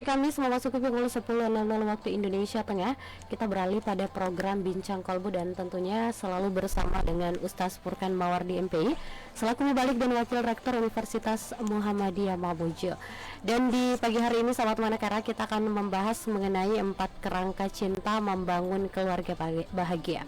Kamis memasuki pukul 10.00 waktu Indonesia Tengah. Kita beralih pada program Bincang Kolbu dan tentunya selalu bersama dengan Ustaz Furqan Mawardi MPI selaku Mubalik dan Wakil Rektor Universitas Muhammadiyah Mamuju. Dan di pagi hari ini sahabat Manakara kita akan membahas mengenai 4 kerangka cinta membangun keluarga bahagia.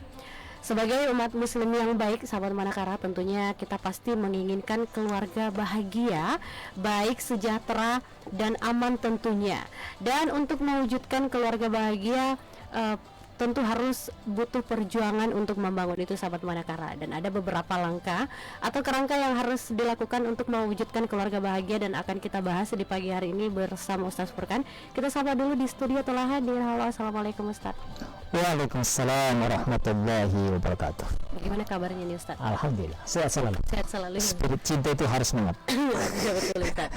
Sebagai umat muslim yang baik, sahabat Manakara, tentunya kita pasti menginginkan keluarga bahagia, baik, sejahtera, dan aman tentunya. Dan untuk mewujudkan keluarga bahagia, tentu harus butuh perjuangan untuk membangun itu, sahabat Manakara. Dan ada beberapa langkah atau kerangka yang harus dilakukan untuk mewujudkan keluarga bahagia dan akan kita bahas di pagi hari ini bersama Ustaz Furqan. Kita sapa dulu di studio telah hadir. Halo, assalamualaikum Ustaz. Waalaikumsalam warahmatullahi wabarakatuh. Bagaimana kabarnya nih Ustaz? Alhamdulillah, sehat selalu. Sehat selalu. Spirit cinta itu harus semangat. Betul Ustaz.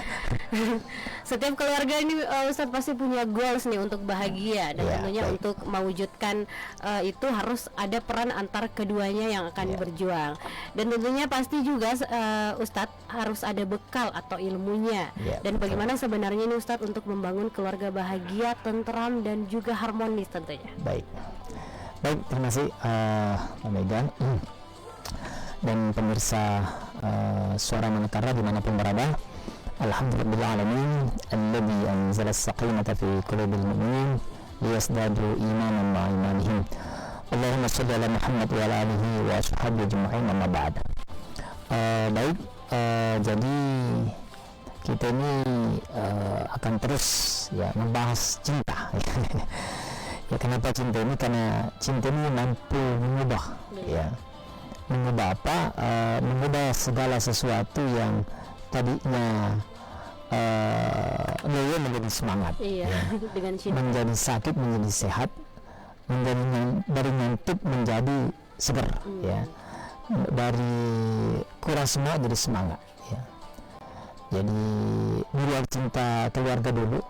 Setiap keluarga ini Ustaz pasti punya goals nih untuk bahagia dan tentunya baik. Untuk mewujudkan itu harus ada peran antar keduanya yang akan berjuang. Dan tentunya pasti juga Ustaz harus ada bekal atau ilmunya. Dan bagaimana sebenarnya ini Ustaz untuk membangun keluarga bahagia, tentram dan juga harmonis tentunya. Baik, terima kasih Mbak Megan dan pemirsa Suara Manakara dimanapun berada. Alhamdulillahirrahmanirrahim alladzi anzala as-sakinata fi qulubil mu'minin liyasdadu imanan ma'a imanihim. Allahumma shalli ala Muhammad wa ala alihi wa ashabihi ajma'in, amma ba'd. Baik, jadi kita ini akan terus membahas cinta. Ya, kenapa cinta ini? Karena cinta ini mampu mengubah, mengubah apa? Mengubah segala sesuatu yang tadinya loyo menjadi semangat, dengan cinta. Menjadi sakit menjadi sehat, dari ngantuk menjadi segar, dari kurang semangat jadi semangat, Jadi dulu cinta keluarga dulu,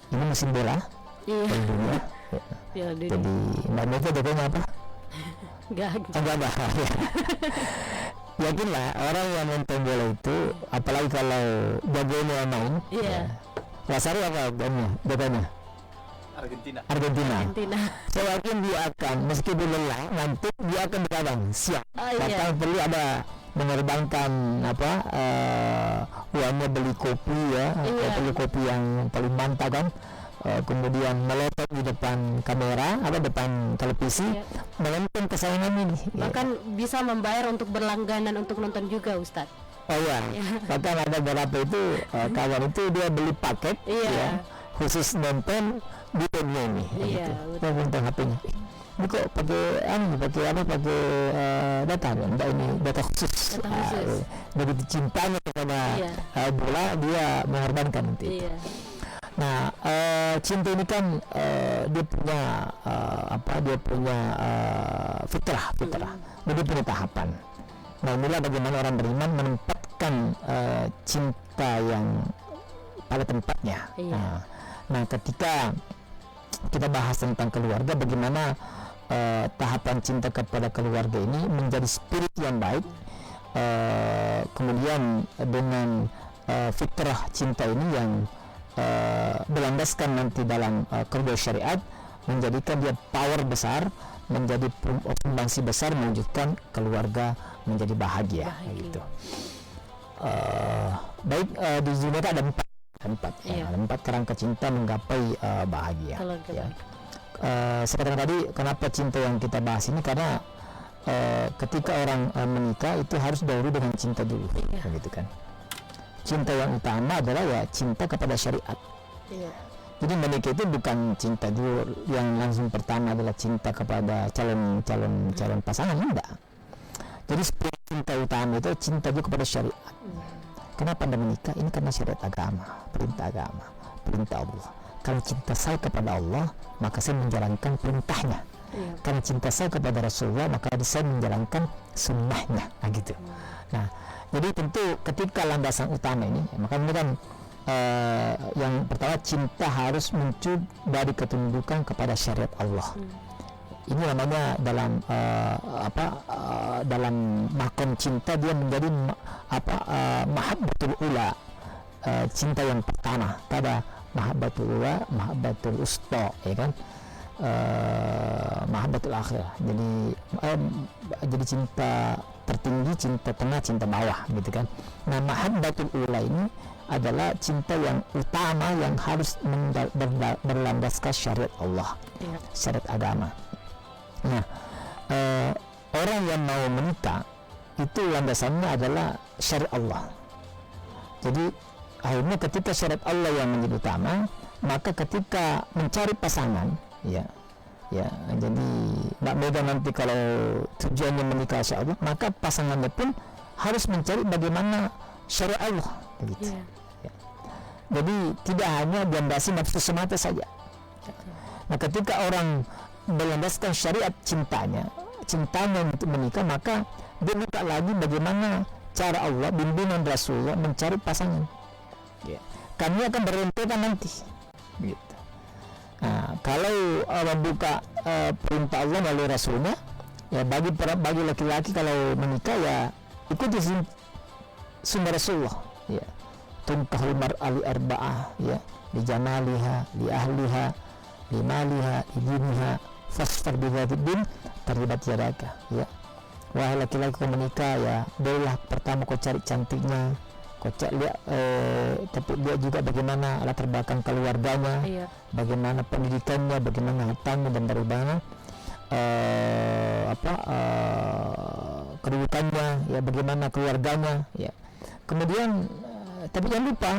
Ini mesin bola. Dunia. Jadi Mbak Mega jaganya apa? Enggak. Yakinlah orang yang nonton bola itu, apalagi kalau jagonya main, Lazaro apa jaganya? Argentina. Saya yakin dia akan, meskipun lelah, nanti dia akan berkabang siap. Bahkan perlu ada menerbangkan uangnya beli kopi, beli kopi yang paling mantap kan. Kemudian melotot di depan kamera, depan televisi, menonton kesayangan ini. Bahkan bisa membayar untuk berlangganan untuk nonton juga, Ustaz. Bahkan ada beberapa itu kawan itu dia beli paket, khusus nonton di dunia ini. Dia nonton HP-nya. Ini kok pakai data, enggak ini data khusus. Begitu cintanya kepada bola, dia mengorbankan nanti. Nah, cinta ini kan dia punya fitrah, dia punya tahapan. Nah, inilah bagaimana orang beriman menempatkan cinta yang pada tempatnya. Nah, ketika kita bahas tentang keluarga, bagaimana tahapan cinta kepada keluarga ini menjadi spirit yang baik, kemudian dengan fitrah cinta ini yang berlandaskan nanti dalam keluarga syariat, menjadikan dia power besar, menjadi pembangsi besar, mewujudkan keluarga menjadi bahagia. Gitu. Baik, di dunia ada empat kerangka cinta menggapai bahagia. Sekarang tadi, kenapa cinta yang kita bahas ini? Karena ketika orang menikah itu harus dahulu dengan cinta dulu, begitu kan? Cinta yang utama adalah cinta kepada syariat. Jadi menikah itu bukan cinta dulu yang langsung pertama adalah cinta kepada calon pasangan, enggak. Jadi cinta utama itu cinta juga kepada syariat. Kenapa Anda menikah? Ini karena syariat agama, perintah Allah. Kalau cinta saya kepada Allah, maka saya menjalankan perintahnya. Kalau cinta saya kepada Rasulullah, maka saya menjalankan sunnahnya. Gitu. Nah, jadi tentu ketika landasan utama ini, maka ini kan yang pertama, cinta harus muncul dari ketundukan kepada syariat Allah. Ini namanya dalam makom cinta dia menjadi mahabbatul ula, cinta yang pertama pada mahabbatul usta, ya kan, mahabbatul akhirah. Jadi cinta tertinggi, cinta tengah, cinta bawah, gitu kan. Nah, mahabbatul ula ini adalah cinta yang utama yang harus berlandaskan syariat Allah, syariat agama. Nah, orang yang mau menikah itu landasannya adalah syariat Allah. Jadi akhirnya ketika syariat Allah yang menjadi utama, maka ketika mencari pasangan, ya, jadi Mbak Mega nanti kalau tujuannya menikah insya Allah, maka pasangannya pun harus mencari bagaimana syariat Allah, begitu. Ya. Jadi tidak hanya dilandasi nafsu semata saja. Nah, ketika orang berlandaskan syariat cintanya untuk menikah, maka dia minta lagi bagaimana cara Allah, bimbingan Rasulullah mencari pasangan. Kami akan berrentetan nanti, gitu. Nah, kalau membuka perintah Allah melalui Rasulnya, ya bagi laki-laki kalau menikah ya ikuti sunnah Rasulullah, ya. Tunkahul mar'ali arba'ah, ya, li jamaliha, li ahliha, li maliha, li diniha, fasfar bi dzatid din terlibat yadaka, ya. Wahai laki-laki kau menikah, ya bolehlah pertama kau cari cantiknya, kau lihat, tapi lihat juga bagaimana latar belakang keluarganya, bagaimana pendidikannya, bagaimana hartanya, dan bagaimana kedudukannya, ya, bagaimana keluarganya, ya. Kemudian tapi jangan lupa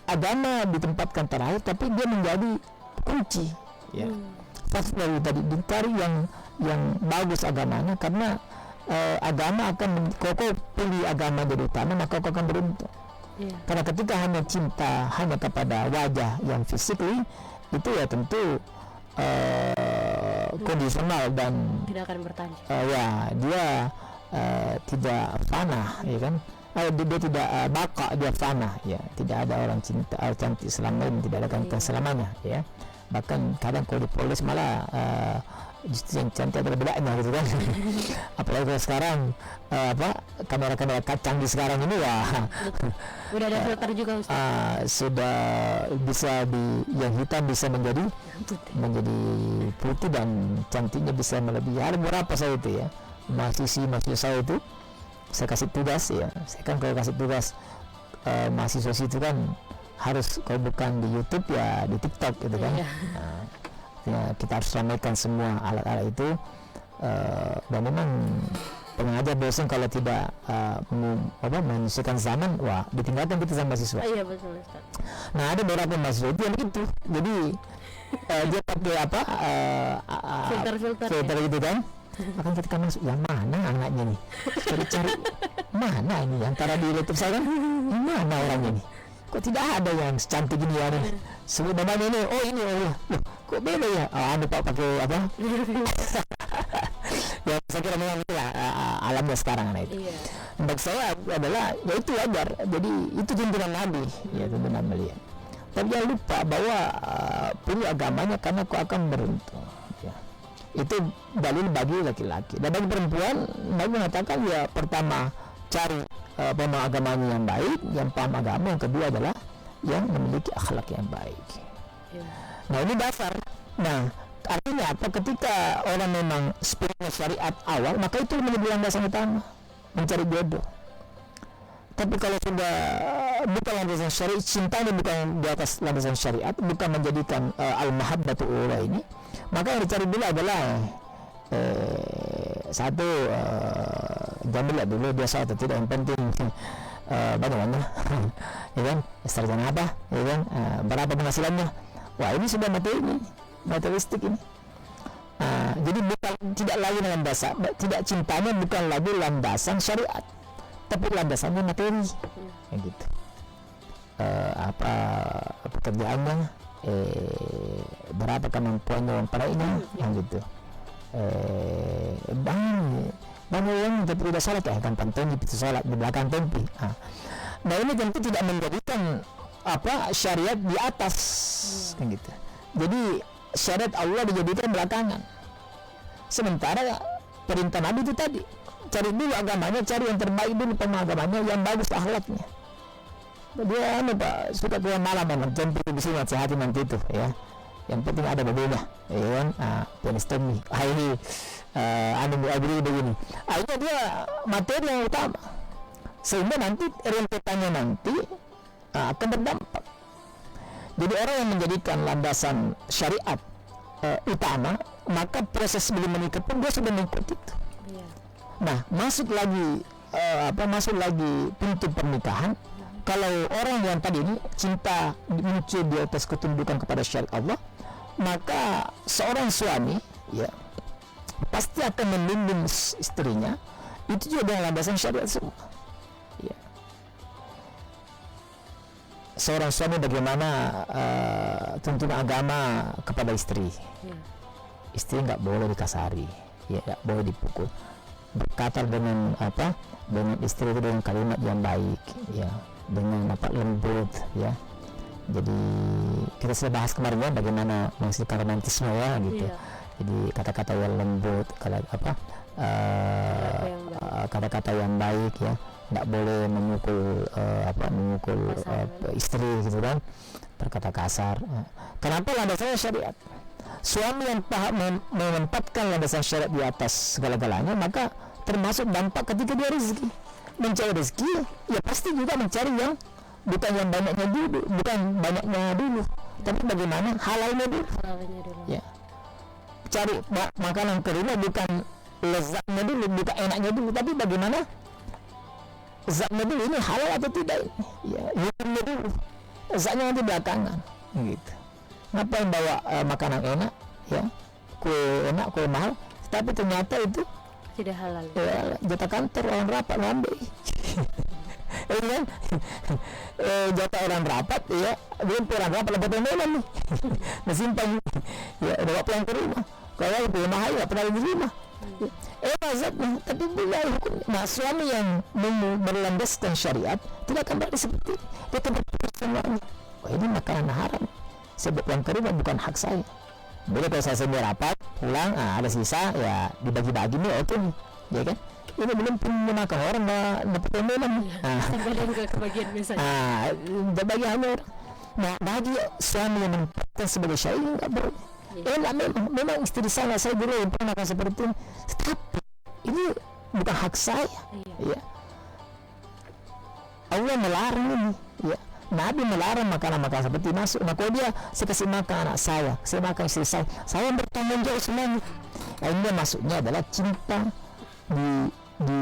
agama ditempatkan terakhir, tapi dia menjadi kunci, ya. Fasfar tadi dicari yang bagus agamanya, karena agama akan kau pilih agama jadi utama, maka kau akan beruntung. Karena ketika hanya cinta hanya kepada wajah yang physically, itu ya tentu kondisional dan tidak akan bertahan. Dia tidak fana, ya kan. Dia tidak baka, dia fana, ya. Tidak ada orang cinta cantik selama ini, tidak ada selamanya, ya. Bahkan kadang kalau dipolis malah justru yang cantik adalah bedanya, gitu kan. Apalagi kalau sekarang kamera-kamera canggih sekarang ini, wah, udah ada filter juga, Ustaz. Sudah bisa yang hitam bisa menjadi putih, dan cantiknya bisa melebihi. Ada berapa saya itu, ya, mahasiswa saya itu saya kasih tugas, ya. Saya kan kalau kasih tugas mahasiswa itu kan harus, kalau bukan di YouTube ya di TikTok, gitu kan. Ya, kita harus ramaikan semua alat-alat itu, dan memang pengajar dosen kalau tidak menyesuaikan zaman, wah, ditinggalkan kita sama mahasiswa. Iya, betul, Ustaz. Nah, ada beberapa mahasiswa itu yang begitu, jadi dia pakai filter gitu kan. Akan ketika masuk, yang mana anaknya nih, cari mana ini antara di laptop saya kan, yang mana orangnya nih, kok tidak ada yang secantik ini, ya nih. Sebelum namanya ini, ini, loh, kok beda ya, Pak pakai apa? Ya, saya kira memang itulah alamnya sekarang, anak itu. Bagi saya adalah, ya itu wajar. Jadi itu tuntunan Nabi, ya, tuntunan beliau. Tapi jangan lupa bahwa pilih agamanya karena kau akan beruntung, ya. Itu dalil bagi laki-laki. Dan bagi perempuan, Nabi mengatakan, ya, pertama cari pemaham agamanya yang baik, yang paham agama. Yang kedua adalah yang memiliki akhlak yang baik. Nah, ini dasar. Nah, artinya apa? Ketika orang memang spiritnya syariat awal, maka itu menjadi landasan utama mencari jodoh. Tapi kalau sudah bukan landasan syariat, cintanya bukan di atas landasan syariat, bukan menjadikan al-mahabbatu ula ini, maka yang dicari dulu adalah satu, jamil dulu dia sah atau tidak, yang penting bagaimana, ya kan, sarjana apa, ya kan, berapa penghasilannya. Wah, ini sudah materialistik ini. Jadi tidak lagi landasan, tidak, cintanya bukan lagi landasan syariat, tapi landasannya materi, ya gitu. Apa pekerjaannya, berapa kemampuannya, memperolehnya, yang gitu. Banyak yang tapi tidak salat, ya kan, pantun itu salat di belakang tempi. Nah, ini tentu tidak menjadikan syariat di atas, kan gitu. Jadi syariat Allah dijadikan belakangan, sementara perintah Nabi itu tadi, cari dulu agamanya, cari yang terbaik dulu, pemahamannya yang bagus, akhlaknya. dia Pak suka keluar malam memang, jam bisa nasihati nanti itu ya. Yang penting ada berbeda, ya kan? Penestomi, ini beri begini. Akhirnya dia materi yang utama, sehingga nanti rentetannya nanti akan berdampak. Jadi orang yang menjadikan landasan syariat utama, maka proses sebelum menikah pun dia sudah mengikuti itu. Nah, masuk lagi pintu pernikahan. Kalau orang yang tadi ini cinta muncul di atas ketundukan kepada syariat Allah, maka seorang suami ya pasti akan membimbing istrinya itu juga dengan landasan syariat semua. Ya. Seorang suami bagaimana tuntunan agama kepada istri. Istri nggak boleh dikasari, ya nggak boleh dipukul. Berkata dengan istri itu dengan kalimat yang baik, ya, dengan lembut, ya. Jadi kita sudah bahas kemarin ya bagaimana menghasilkan romantisme ya gitu. Jadi kata-kata yang lembut, kata-kata yang baik ya, nggak boleh memukul istri gitu kan, berkata kasar. Kenapa landasannya syariat? Suami yang paham menempatkan landasan syariat di atas segala-galanya, maka termasuk dampak ketika dia rezeki, mencari rezeki ya pasti juga mencari yang bukan yang banyaknya dulu, tapi bagaimana halalnya dulu. Ya, cari makanan ke rumah bukan lezatnya dulu, bukan enaknya dulu, tapi bagaimana zatnya dulu, ini halal atau tidak, ya hukumnya dulu, zatnya nanti belakangan gitu. Ngapain bawa makanan enak, ya, kue enak, kue mahal, tapi ternyata itu tidak halal. Ya, jatah kantor orang rapat ngambil. Kan? Jatah orang rapat, ya, belum orang rapat dapat pembelan nih. Simpan, ya, bawa pulang ke rumah. Kalau kue mahal ya pernah di rumah. Mazhabnya, tapi bila hukum. Nah, suami yang berlandaskan syariat tidak akan berarti seperti dia akan berpikir semuanya. Oh, ini makanan haram. Saya pulang ke rumah bukan hak saya. Boleh kalau saya sendiri rapat pulang, ada sisa ya dibagi-bagi nih, oke nih, ya kan? Ini belum punya makan orang dapat pembelan. Badan ke kebagian misalnya. Bagi orang. Nah, bagi suami yang menempatkan sebagai syariat nggak boleh. Memang istri saya dulu yang pernah makan seperti ini, tapi ini bukan hak saya. Ya. Allah melarang ini, ya. Nabi melarang makanan-makanan seperti masuk. Nah, kalau saya kasih makan anak saya makan istri saya bertanggung jawab semuanya. Nah, ini masuknya adalah cinta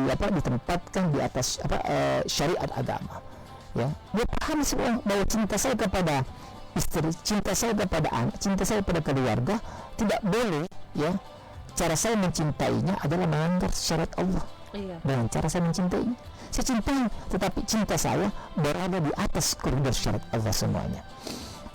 ditempatkan di atas syariat agama. Ya, dia paham semua bahwa cinta saya kepada istri, cinta saya kepada anak, cinta saya kepada keluarga tidak boleh, ya. Cara saya mencintainya adalah melanggar syariat Allah. Dengan cara saya mencintainya, saya cintai, tetapi cinta saya berada di atas koridor syariat Allah semuanya.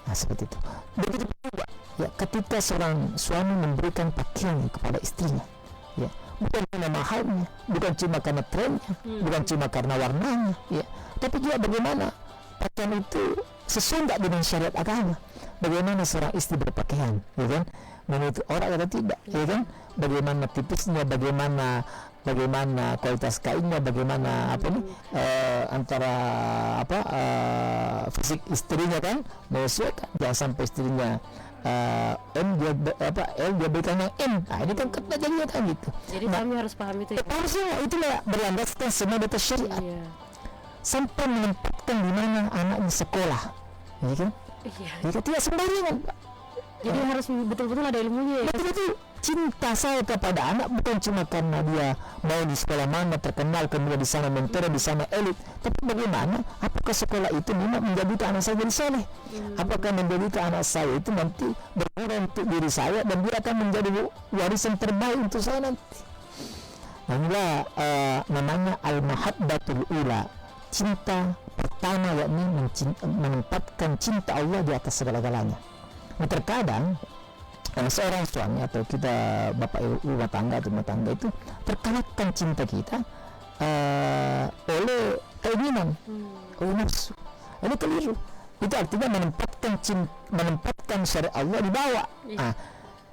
Nah, seperti itu. Begitu juga, ya, ketika seorang suami memberikan pakaian kepada istrinya, ya, bukan karena mahalnya, bukan cuma karena trennya, bukan cuma karena warnanya, ya, tapi juga bagaimana pakaian itu sesuai dengan syariat agama. Bagaimana seorang istri berpakaian, ya kan, menurut orang atau tidak, ya kan, bagaimana tipisnya, bagaimana kualitas kainnya, bagaimana antara fisik istrinya kan, menyesuaikan. Jangan sampai istrinya L dia berikan yang M. Nah, ini kan kata jadinya kan gitu. Jadi kami harus paham itu. Harusnya itulah berlandaskan semua atas syariat. Sampai menempatkan di mana anaknya sekolah, ya kan? Jadi tidak sembarangan, Pak. Jadi harus betul-betul ada ilmunya, ya. Betul-betul. Cinta saya kepada anak bukan cuma karena dia mau di sekolah mana terkenal, kemudian di sana mentor, di sana elit, tapi bagaimana apakah sekolah itu memang menjadikan anak saya jadi soleh, apakah menjadikan anak saya itu nanti berguna untuk diri saya dan dia akan menjadi warisan terbaik untuk saya nanti. Nah, inilah namanya al-mahabbatul ula, cinta pertama, yakni menempatkan cinta Allah di atas segala-galanya. Nah, terkadang seorang suami atau kita bapak rumah tangga itu terkalahkan cinta kita oleh keinginan, oleh nafsu. Ini keliru. Itu artinya menempatkan syariat Allah di bawah.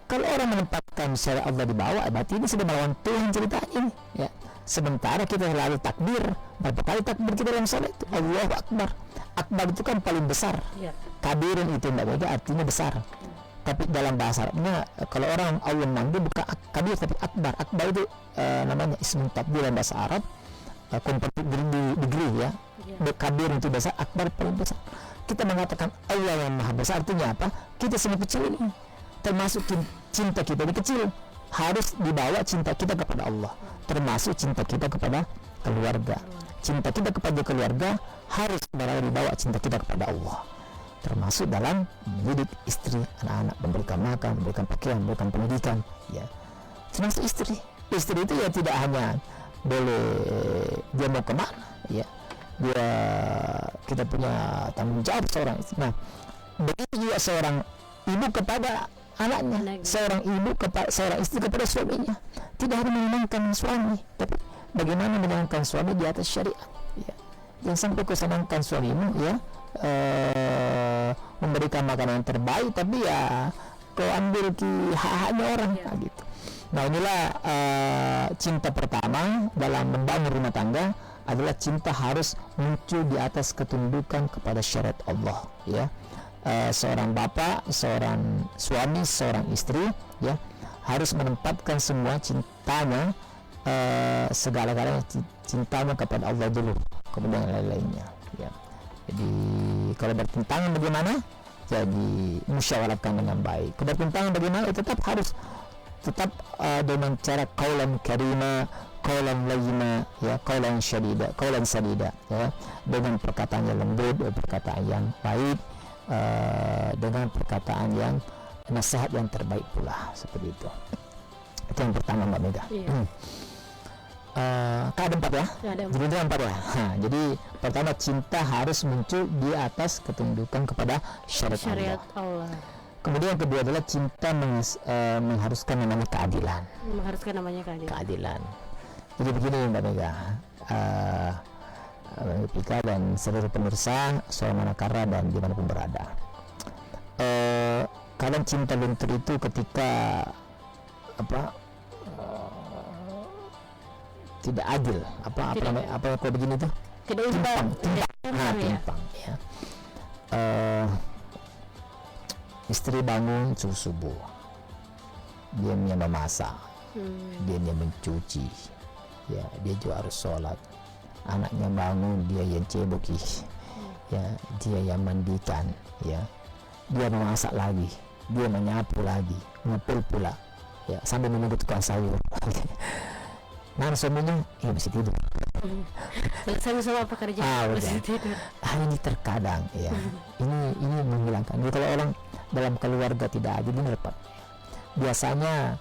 Kalau orang menempatkan menempatkan syariat Allah di bawah, berarti ini sudah melawan Tuhan ceritanya ini, ya. Sementara kita selalu takbir, berapa kali takbir kita dalam salat itu? Allahu Akbar. Akbar itu kan paling besar. Kabirin itu Mbak Mega artinya besar. Tapi dalam bahasa Arabnya kalau orang awam manggil bukan kabir tapi akbar. Akbar itu namanya ismun tabdil dalam bahasa Arab, comparative degree ya. Kabir itu besar, akbar paling besar. Kita mengatakan Allah yang maha besar artinya apa? Kita semua kecil ini. Termasuk cinta kita ini kecil. Harus dibawa cinta kita kepada Allah. Termasuk cinta kita kepada keluarga. Cinta kita kepada keluarga harus dibawa cinta kita kepada Allah. Termasuk dalam mendidik istri, anak-anak, memberikan makan, memberikan pakaian, memberikan pendidikan, ya. Termasuk istri itu ya tidak hanya boleh dia mau kemana, ya, kita punya tanggung jawab seorang istri. Nah, begitu juga seorang ibu kepada anaknya, seorang istri kepada suaminya. Tidak harus menyenangkan suami, tapi bagaimana menyenangkan suami di atas syariat, ya. Jangan sampai kau senangkan suamimu, ya, memberikan makanan yang terbaik tapi ya kau ambil hak-haknya orang, gitu. Nah, inilah cinta pertama dalam membangun rumah tangga adalah cinta harus muncul di atas ketundukan kepada syariat Allah, ya. Seorang bapak, seorang suami, seorang istri, ya, harus menempatkan semua cintanya, segala-galanya cintanya kepada Allah dulu, kemudian lain-lainnya, ya. Jadi kalau bertentangan bagaimana? Jadi musyawarahkan dengan baik. Kalau bertentangan bagaimana? Tetap harus dengan cara qaulan karima, qaulan layyina, ya, qaulan sadida, ya, dengan perkataan yang lembut, perkataan yang baik, dengan perkataan yang nasihat yang terbaik pula, seperti itu. Itu yang pertama Mbak Mega. Ada 4 ya? Jadi itu 4 ya. Jadi pertama cinta harus muncul di atas ketundukan kepada syariat Allah. Kemudian yang kedua adalah cinta mengharuskan namanya keadilan. Keadilan. Jadi begini Mbak Mega, Pika dan seluruh pemirsa Suara Manakara dan dimanapun berada. Kadang cinta luntur itu ketika tidak adil, apa yang kau begini tuh? Timpang, ya. Istri bangun subuh, diamnya memasak, diamnya mencuci, ya, dia juga harus sholat. Anaknya bangun, dia yang ceboki, ya, dia yang mandikan, ya, dia memasak lagi, dia menyapu lagi, ngepul pula, ya, sambil menunggu tukang sayur. Nah, suaminya masih tidur. Selesai semua pekerjaan masih tidur. Ini terkadang, ya, ini menghilangkan. Jadi kalau orang dalam keluarga tidak adil, ini repot. Biasanya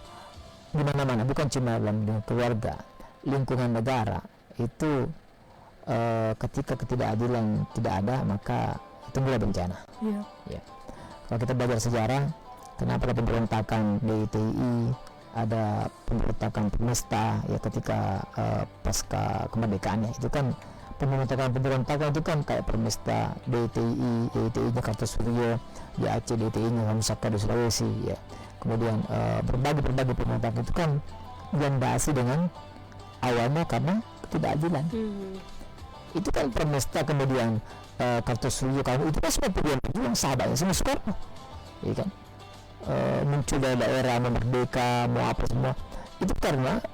di mana-mana, bukan cuma dalam keluarga, lingkungan negara itu, ketika ketidakadilan tidak ada, maka itu mulai bencana. Ya. Kalau kita belajar sejarah, kenapa ada pemberontakan DITI, ada pemberontakan Permesta, ya, ketika pasca kemerdekaannya itu kan pemberontakan itu kan kayak Permesta, DITI-nya Kartosuryo di Aceh, DITI-nya Hamsaka di Sulawesi, ya. Kemudian berbagai pemberontakan itu kan dilandasi dengan awalnya karena ketidakadilan. Itu kan Permesta, kemudian Kartosuryo, itu kan semua perjuangan sahabatnya semua Soekarno, ya kan. Muncul dari daerah, merdeka, mau apa semua itu karena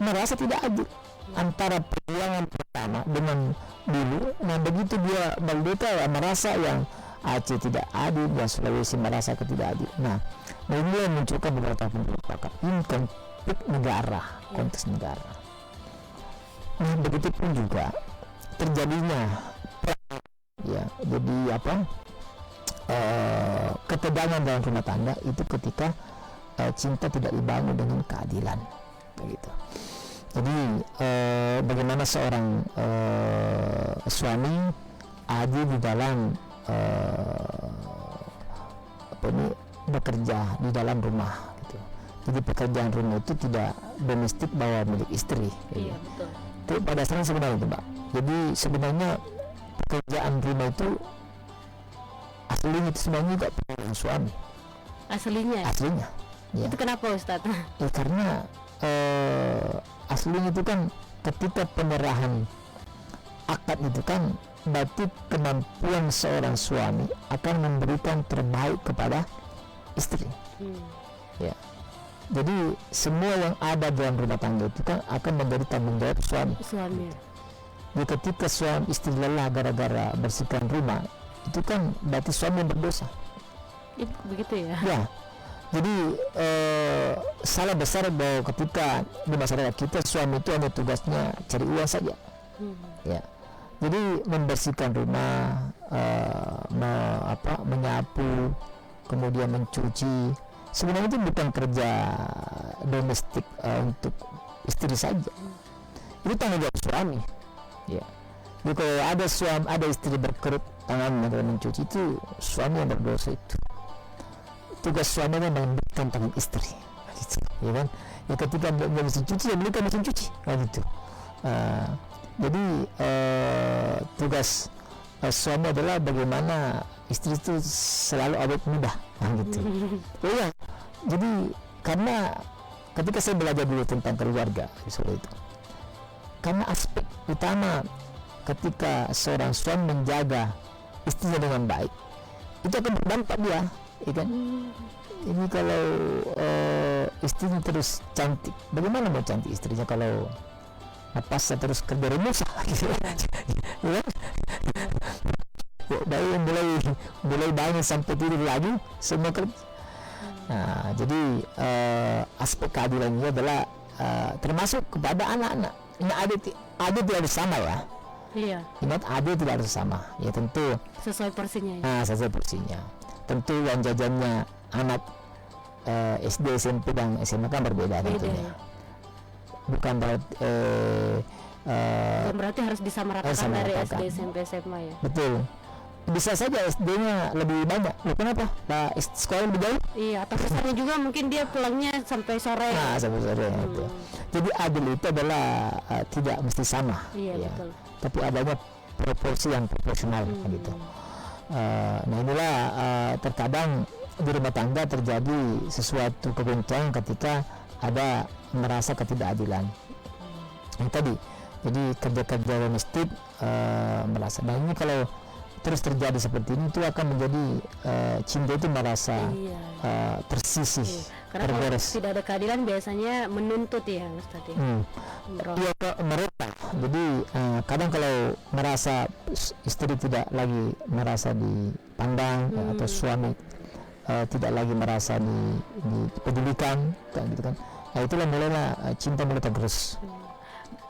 merasa tidak adil antara perjuangan pertama dengan dulu. Nah, begitu dia merdeka, ya, merasa yang Aceh tidak adil, yang Sulawesi merasa ketidakadil. Nah, ini yang munculkan beberapa pemberontakan ini konflik negara, konteks negara. Nah, begitu pun juga terjadinya, ya, jadi ketegangan dalam rumah tangga itu ketika cinta tidak dibangun dengan keadilan, begitu. Jadi bagaimana seorang suami adil di dalam bekerja di dalam rumah, gitu. Jadi pekerjaan rumah itu tidak domestik bahwa milik istri, gitu. Iya, betul. Itu pada dasarnya sebenarnya itu, Mbak. Jadi sebenarnya pekerjaan rumah itu aslinya itu sebenarnya juga pekerjaan suami. Aslinya. Ya. Itu kenapa Ustadz? Ya, karena aslinya itu kan ketika penyerahan akad itu kan berarti kemampuan seorang suami akan memberikan terbaik kepada istri. Ya. Jadi semua yang ada dalam rumah tangga itu kan akan menjadi tanggung jawab suami. Jadi ketika suami istri lelah gara-gara bersihkan rumah, itu kan berarti suami yang berdosa. Begitu ya? Ya. Jadi salah besar bahwa ketika di masyarakat kita suami itu hanya tugasnya cari uang saja. Ya. Jadi membersihkan rumah, menyapu, kemudian mencuci, sebenarnya itu bukan kerja domestik untuk istri saja. Itu tanggung jawab suami. Ya. Jadi kalau ada istri berkerut tangan dalam mencuci, itu suami yang berdosa itu. Tugas suami adalah memberikan tangan istri, gitu, ya kan? Ya ketika dia mesin cuci, ya belikan mesin cuci, gitu. Jadi tugas suami adalah bagaimana istri itu selalu awet muda, gitu. Ya, jadi karena ketika saya belajar dulu tentang keluarga seperti itu, karena aspek utama ketika seorang suami menjaga istrinya dengan baik, itu akan berdampak dia, ya kan? Ini kalau istrinya terus cantik, bagaimana mau cantik istrinya kalau napasnya terus kerja rumus, gitu, ya? Dari mulai bangun sampai tidur lagi semua kerja. Nah, jadi aspek keadilan ini adalah termasuk kepada anak-anak. Ini adil tidak harus sama ya. Iya. Ingat, adil tidak harus sama. Ya tentu sesuai porsinya. Ya. Sesuai porsinya. Tentu yang jajannya anak SD, SMP dan SMA kan berbeda tentunya. Ya. Bukan berarti harus disamaratakan dari SD, SMP, SMA ya. Betul. Bisa saja SD-nya lebih banyak. Loh, kenapa? Nah, sekolah lebih jauh? Iya, atau misalnya juga mungkin dia pulangnya sampai sore. Nah, sampai sore itu. Jadi adil itu adalah tidak mesti sama. Iya, ya. Betul. Tapi adanya proporsi yang proporsional gitu. Nah, inilah terkadang di rumah tangga terjadi sesuatu kegoncangan ketika ada merasa ketidakadilan. Yang tadi, jadi kerja-kerja domestik merasa. Nah, ini kalau terus terjadi seperti ini, itu akan menjadi cinta itu merasa tersisih, karena kalau tidak ada keadilan biasanya menuntut ya Ustaz ya. Iya, mereka. Jadi kadang kalau merasa istri tidak lagi merasa dipandang atau suami tidak lagi merasa dipedulikan, gitu kan. Nah, itulah mulailah cinta mulai tergerus.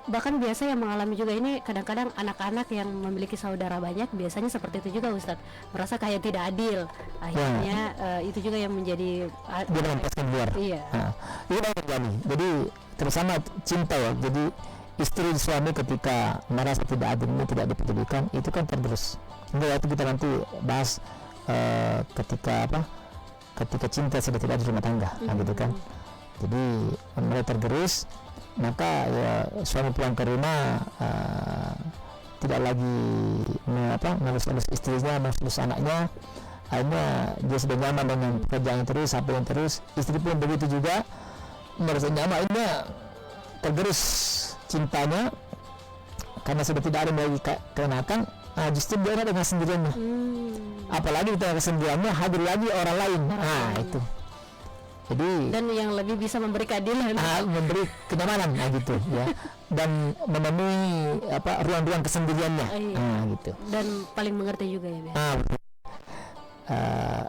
Bahkan biasa yang mengalami juga ini kadang-kadang anak-anak yang memiliki saudara banyak biasanya seperti itu juga Ustadz, merasa kayak tidak adil, akhirnya itu juga yang menjadi dia melepaskan luar. Iya. Nah, itu yang terjadi. Jadi terutama cinta ya. Jadi istri suami ketika merasa tidak adil, ini tidak dipedulikan, itu kan tergerus. Itu kita nanti bahas ketika cinta sudah tidak di rumah tangga, gitu kan. Jadi mulai tergerus, maka ya suami pulang ke rumah tidak lagi ngelus-ngelus istrinya, ngelus anaknya, akhirnya dia sudah nyaman dengan pekerjaan terus, apa yang terus, istri pun begitu juga merasa nyaman, akhirnya tergerus cintanya karena sudah tidak ada lagi kenakan, justru dia dengan sendiriannya, apalagi di tengah kesendiriannya hadir lagi orang lain, itu. Jadi, dan yang lebih bisa memberi keadilan, memberi kenyamanan, gitu ya, dan memenuhi ruang-ruang kesendiriannya, gitu. Dan paling mengerti juga ya.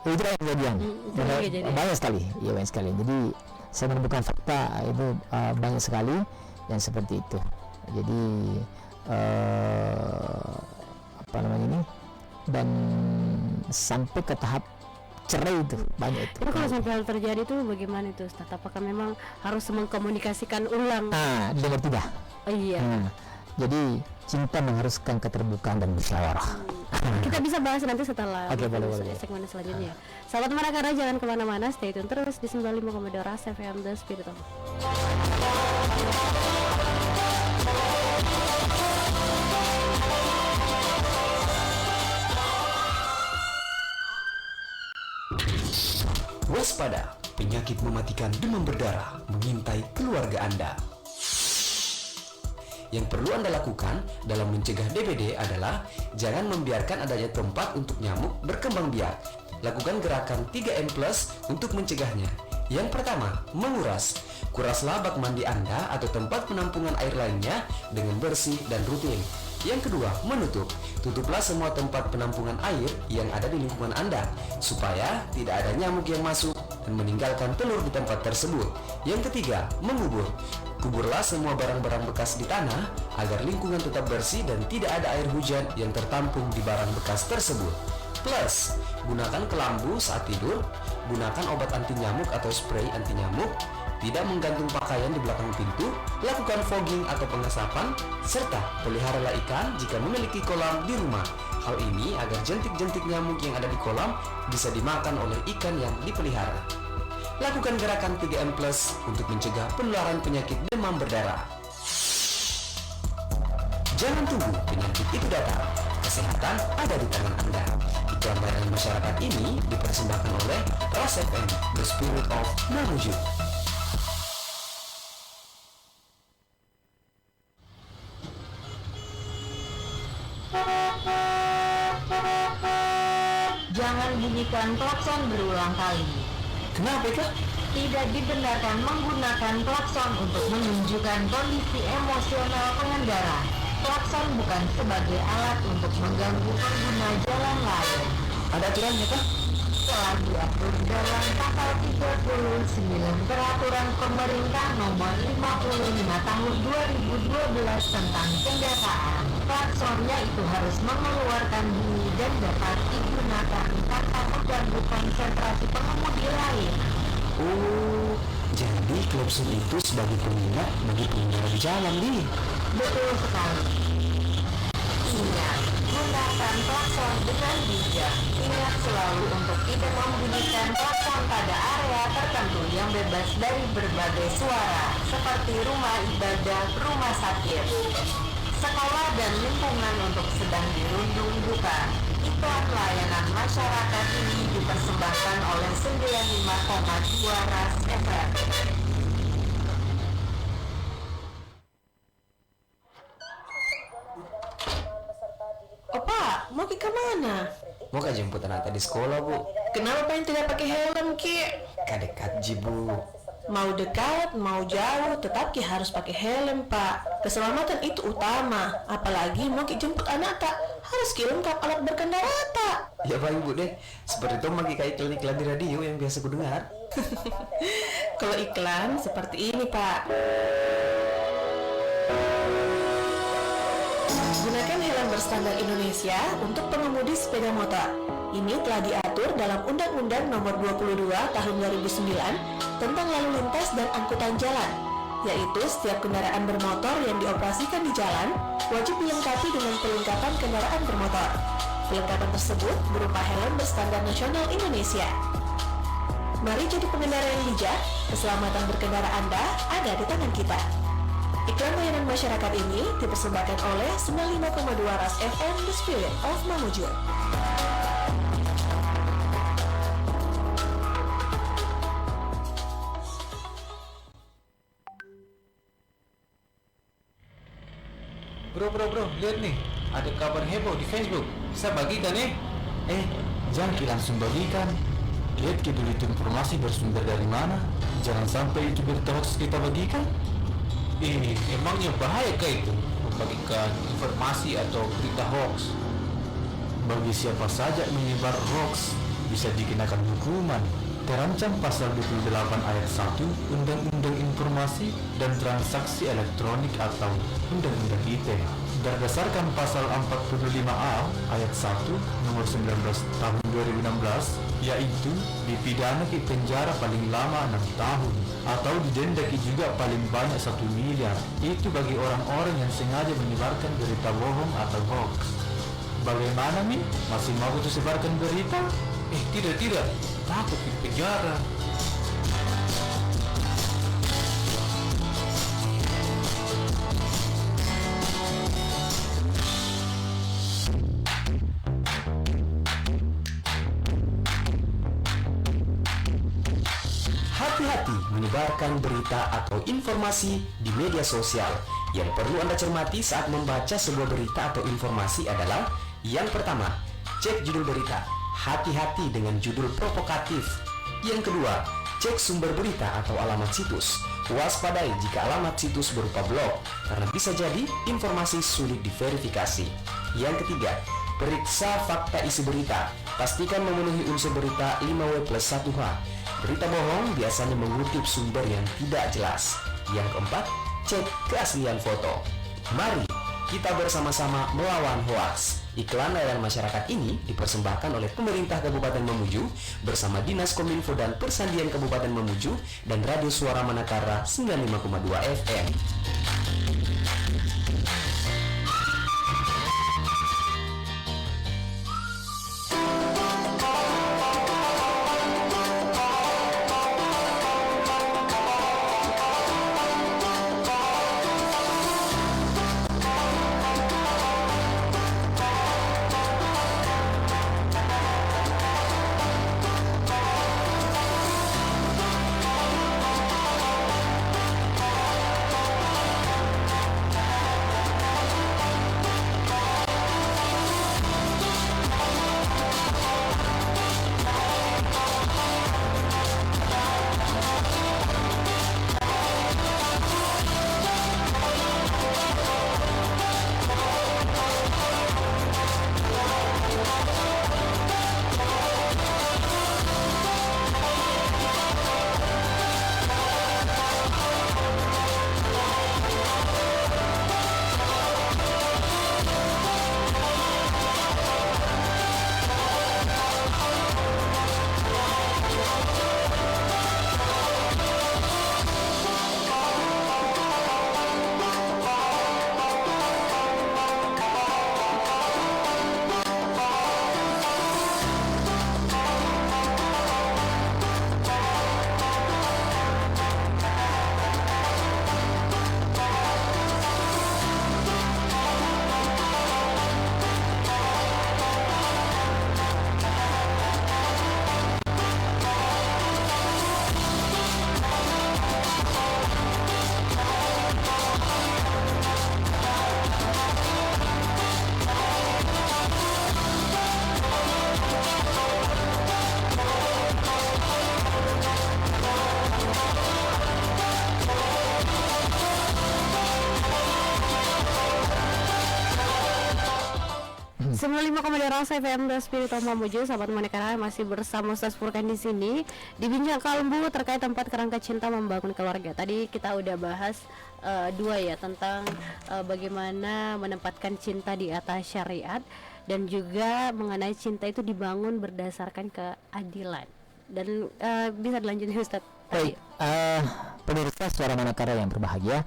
Itu yang kejadian. Banyak sekali, ya banyak sekali. Jadi saya menemukan fakta itu banyak sekali yang seperti itu. Jadi dan sampai ke tahap cerai itu banyak itu. Tapi kalau sampai hal terjadi itu bagaimana itu Ustaz? Apakah memang harus mengkomunikasikan ulang? Dengar tidak? Iya. Jadi cinta mengharuskan keterbukaan dan musyawarah. Kita bisa bahas nanti setelah segmen selanjutnya. Sahabat Manakara, jangan kemana-mana, stay tune terus di 95,2 Ras FM The Spirit of. Waspada, penyakit mematikan demam berdarah mengintai keluarga Anda. Yang perlu Anda lakukan dalam mencegah DBD adalah jangan membiarkan adanya tempat untuk nyamuk berkembang biak. Lakukan gerakan 3M+ untuk mencegahnya. Yang pertama, menguras. Kuraslah bak mandi Anda atau tempat penampungan air lainnya dengan bersih dan rutin. Yang kedua, menutup. Tutuplah semua tempat penampungan air yang ada di lingkungan Anda supaya tidak ada nyamuk yang masuk dan meninggalkan telur di tempat tersebut. Yang ketiga, mengubur. Kuburlah semua barang-barang bekas di tanah agar lingkungan tetap bersih dan tidak ada air hujan yang tertampung di barang bekas tersebut. Plus, gunakan kelambu saat tidur, gunakan obat anti nyamuk atau spray anti nyamuk, tidak menggantung pakaian di belakang pintu, lakukan fogging atau pengasapan, serta peliharalah ikan jika memiliki kolam di rumah. Hal ini agar jentik-jentik nyamuk yang ada di kolam bisa dimakan oleh ikan yang dipelihara. Lakukan gerakan 3M+ untuk mencegah penularan penyakit demam berdarah. Jangan tunggu penyakit itu datang. Kesehatan ada di tangan Anda. Iklan layanan masyarakat ini dipersembahkan oleh Ras FM, The Spirit of Mamuju. Jangan bunyikan klakson berulang kali. Kenapa itu? Tidak dibenarkan menggunakan klakson untuk menunjukkan kondisi emosional pengendara. Klakson bukan sebagai alat untuk mengganggu pengguna jalan lain. Ada aturannya kah? Telah diatur dalam pasal 39 Peraturan Pemerintah Nomor 55 Tahun 2012 tentang kendaraan. Klaksonnya itu harus mengeluarkan bunyi dan dapat digunakan tanpa mengganggu konsentrasi pengemudi lain. Oh, jadi klakson itu sebagai pengingat bagi pengendara di jalan nih. Betul sekali. Ingat, gunakan klakson dengan bijak. Ingat selalu untuk tidak membunyikan klakson pada area tertentu yang bebas dari berbagai suara, seperti rumah ibadah, rumah sakit, sekolah dan lingkungan untuk sedang dirundung duka. Iklan layanan masyarakat ini dipersembahkan oleh 95,2 Ras FM. Opa, mau ke mana? Mau ke jemput anak di sekolah, Bu? Kenapa pengen tidak pakai helm, Ki? Kadekat Ji, Bu. Mau dekat, mau jauh, tetap Ki harus pakai helm, Pak. Keselamatan itu utama. Apalagi mau Ki jemput anak tak, harus Ki lengkap alat berkendara tak. Ya baik, Bu deh. Seperti itu magi kayak iklan-iklan di radio yang biasa ku dengar. Kalau iklan seperti ini, Pak. Gunakan helm berstandar Indonesia untuk pengemudi sepeda motor. Ini telah diatur dalam Undang-Undang Nomor 22 Tahun 2009 tentang lalu lintas dan angkutan jalan, yaitu setiap kendaraan bermotor yang dioperasikan di jalan wajib dilengkapi dengan perlengkapan kendaraan bermotor. Perlengkapan tersebut berupa helm berstandar nasional Indonesia. Mari jadi pengendara yang bijak, keselamatan berkendara Anda ada di tangan kita. Iklan layanan masyarakat ini dipersembahkan oleh 95,2 Ras FM, The Spirit of Mamuju. Bro, lihat nih, ada kabar heboh di Facebook. Bisa bagikan nih? Jangan Ki langsung bagikan. Lihat Ki dulu itu informasi bersumber dari mana. Jangan sampai itu berita hoax kita bagikan. Emangnya bahaya kayak itu membagikan informasi atau berita hoax? Bagi siapa saja menyebar hoax bisa dikenakan hukuman. Terancam pasal 28 ayat 1 Undang-Undang Informasi dan Transaksi Elektronik atau Undang-Undang ITE. Berdasarkan pasal 45A ayat 1 nomor 19 tahun 2016, yaitu dipidana ke penjara paling lama 6 tahun atau didenda juga paling banyak 1 miliar. Itu bagi orang-orang yang sengaja menyebarkan berita bohong atau hoax. Bagaimana Mi? Masih mau tuh sebarkan berita? Tidak, takut di penjara. Hati-hati menyebarkan berita atau informasi di media sosial. Yang perlu Anda cermati saat membaca sebuah berita atau informasi adalah: yang pertama, cek judul berita. Hati-hati dengan judul provokatif. Yang kedua, cek sumber berita atau alamat situs. Waspadai jika alamat situs berupa blog, karena bisa jadi informasi sulit diverifikasi. Yang ketiga, periksa fakta isi berita. Pastikan memenuhi unsur berita 5W+1H. Berita bohong biasanya mengutip sumber yang tidak jelas. Yang keempat, cek keaslian foto. Mari kita bersama-sama melawan hoaks. Iklan layanan masyarakat ini dipersembahkan oleh pemerintah Kabupaten Mamuju bersama Dinas Kominfo dan Persandian Kabupaten Mamuju dan Radio Suara Manakara 95,2 FM. Rasa FM The Spirit of Mamuju, sahabat Manakara, masih bersama Ustaz Furkan di sini di Bincang Kalbu terkait tempat kerangka cinta membangun keluarga. Tadi kita udah bahas dua ya, tentang bagaimana menempatkan cinta di atas syariat dan juga mengenai cinta itu dibangun berdasarkan keadilan. Dan bisa dilanjutkan Ustaz. Baik, pemirsa Suara Manakara yang berbahagia.